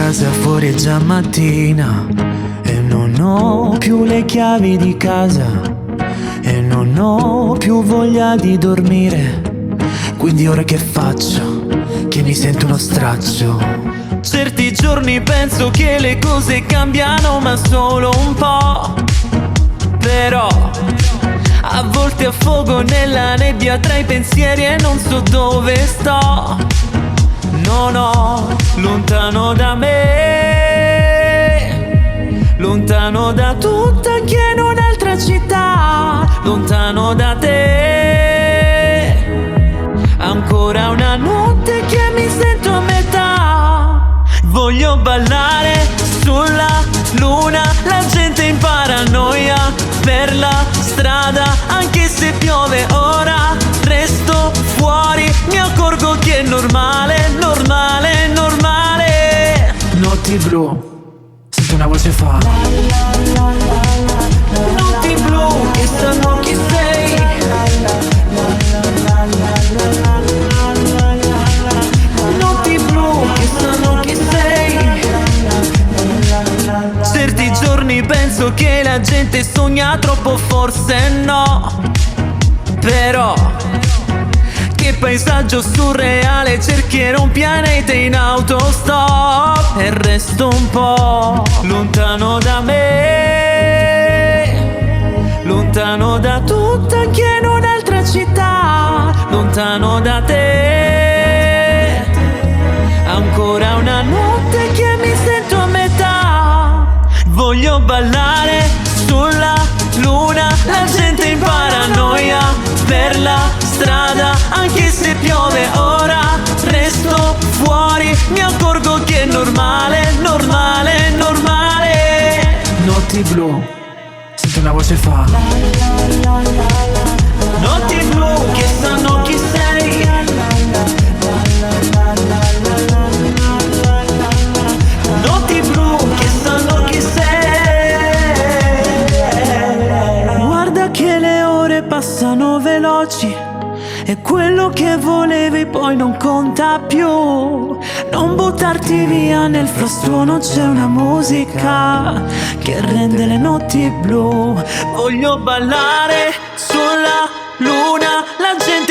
casa fuori è già mattina e non ho più le chiavi di casa e non ho più voglia di dormire. Quindi ora che faccio? Che mi sento uno straccio. Certi giorni penso che le cose cambiano ma solo un po'. Però a volte affogo nella nebbia tra i pensieri e non so dove sto. No, no, lontano da me, lontano da tutto, anche in un'altra città, lontano da te. Ancora una notte che mi sento a metà. Voglio ballare sulla luna, la gente in paranoia per la strada, anche se piove ora resto fuori. Mi accorgo che è normale, normale, normale. Notti blu, sento una voce fa. Notti blu che sanno chi sei. Notti blu che sanno chi sei. Certi giorni penso che la gente sogna troppo, forse no. Però che paesaggio surreale, cercherò un pianeta in autostop e resto un po' lontano da me, lontano da tutto, anche in un'altra città, lontano da te. Ancora una notte che mi sento a metà. Voglio ballare sulla luna, la gente in paranoia per la strada, anche se piove ora resto fuori. Mi accorgo che è normale, normale, normale. Notti blu, sento una voce fa. Notti blu che sanno chi sei. Notti blu che sanno chi sei. Guarda che le ore passano veloci e quello che volevi poi non conta più. Non buttarti via nel frastuono, c'è una musica che rende le notti blu. Voglio ballare sulla luna, la gente